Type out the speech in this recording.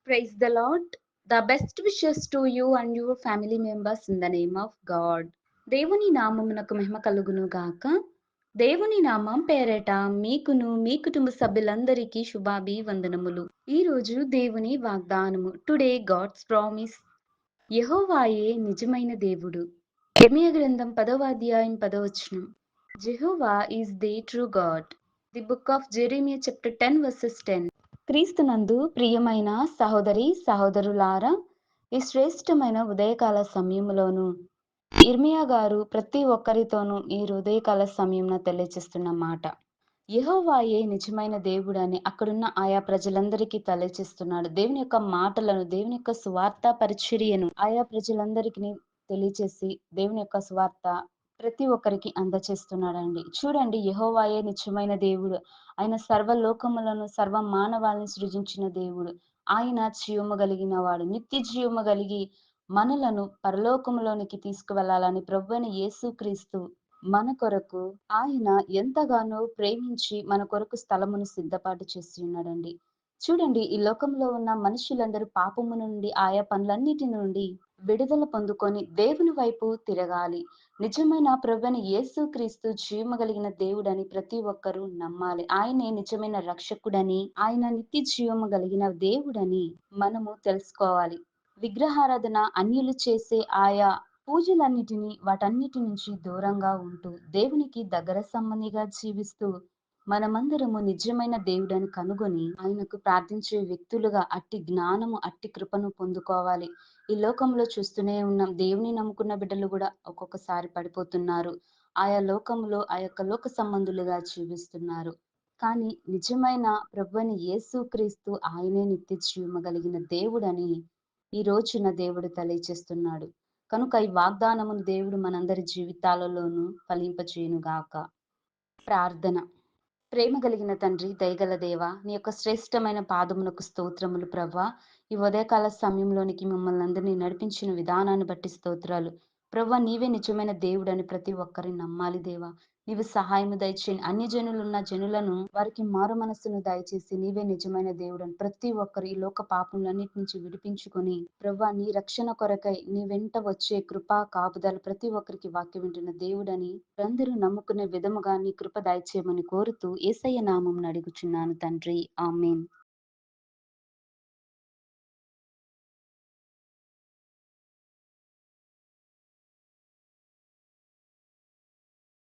Praise the Lord. The best wishes to you and your family members in the name of God. దేవుని నామమునకు మహిమ కలుగును గాక. దేవుని నామం పేరట మీకును మీ కుటుంబ సభ్యులందరికీ శుభాభివందనములు. ఈ రోజు దేవుని వాగ్దానము. Today God's promise. యెహోవాయే నిజమైన దేవుడు. యెర్మీయా గ్రంథం 10వ అధ్యాయం 10వ వచనం. Jehovah is the true God. The book of Jeremiah chapter 10 verses 10. క్రీస్తునందు ప్రియమైన సహోదరి సహోదరులారా, ఈ శ్రేష్టమైన ఉదయకాల సమయంలోను ఇర్మియా గారు ప్రతి ఒక్కరితోనూ ఈ ఉదయకాల సమయంలో తెలియచేస్తున్న మాట, యెహోవాయే నిజమైన దేవుడని అక్కడున్న ఆయా ప్రజలందరికీ తెలియచేస్తున్నాడు. దేవుని యొక్క మాటలను, దేవుని యొక్క సువార్త పరిచర్యను ఆయా ప్రజలందరికీ తెలియచేసి దేవుని యొక్క సువార్త ప్రతి ఒక్కరికి అందచేస్తున్నాడండి. చూడండి, యెహోవాయే నిజమైన దేవుడు. ఆయన సర్వలోకములను, సర్వ మానవాళిని సృజించిన దేవుడు. ఆయన జీవము కలిగిన వాడు. నిత్య జీవము కలిగి మనలను పరలోకములోనికి తీసుకువెళ్ళాలని ప్రభువైన యేసుక్రీస్తు మన కొరకు ఆయన ఎంతగానో ప్రేమించి మన కొరకు స్థలమును సిద్ధపాటు చేసి ఉన్నాడండి. చూడండి, ఈ లోకంలో ఉన్న మనుషులందరూ పాపము నుండి, ఆయా పనులన్నిటి నుండి విడుదల పొందుకొని దేవుని వైపు తిరగాలి. నిజమైన ప్రభువైన యేసుక్రీస్తు జీవము కలిగిన దేవుడని ప్రతి ఒక్కరూ నమ్మాలి. ఆయనే నిజమైన రక్షకుడని, ఆయన నిత్య జీవము కలిగిన దేవుడని మనము తెలుసుకోవాలి. విగ్రహారాధన, అన్యులు చేసే ఆయా పూజలన్నిటిని, వాటన్నిటి నుంచి దూరంగా ఉంటూ దేవునికి దగ్గర సంబంధిగా జీవిస్తూ మనమందరము నిజమైన దేవుడని కనుగొని ఆయనకు ప్రార్థించే వ్యక్తులుగా అట్టి జ్ఞానము, అట్టి కృపను పొందుకోవాలి. ఈ లోకంలో చూస్తూనే ఉన్నాం, దేవుని నమ్ముకున్న బిడ్డలు కూడా ఒక్కొక్కసారి పడిపోతున్నారు. ఆయా లోకంలో ఆ యొక్క లోక సంబంధులుగా జీవిస్తున్నారు. కానీ నిజమైన ప్రభువైన యేసుక్రీస్తు ఆయనే నిత్య జీవము కలిగిన దేవుడని ఈ రోజున దేవుడు తెలియచేస్తున్నాడు. కనుక ఈ వాగ్దానమును దేవుడు మనందరి జీవితాలలోనూ ఫలింపచేయును గాక. ప్రార్థన. ప్రేమ కలిగిన తండ్రి, దయగల దేవ, నీ యొక్క శ్రేష్టమైన పాదమునకు స్తోత్రములు ప్రభా. ఈ ఉదయకాల సమయంలోనికి మిమ్మల్ని అందరినీ నడిపించిన విధానాన్ని బట్టి స్తోత్రాలు ప్రభా. నీవే నిజమైన దేవుడని ప్రతి ఒక్కరిని నమ్మాలి దేవా. నీవు సహాయము దయచేయండి. అన్ని జనులున్న జనులను వారికి మారు మనస్సును దయచేసి నీవే నిజమైన దేవుడని ప్రతి ఒక్కరు ఈ లోక పాపములన్నిటి నుంచి విడిపించుకొని ప్రభా, నీ రక్షణ కొరకై నీ వెంట వచ్చే కృపా కాపుదల ప్రతి ఒక్కరికి వాక్యం వింటున్న దేవుడని అందరూ నమ్ముకునే విధముగా నీ కృప దయచేయమని కోరుతూ యేసయ్య నామమున అడుగుచున్నాను తండ్రి. ఆమేన్.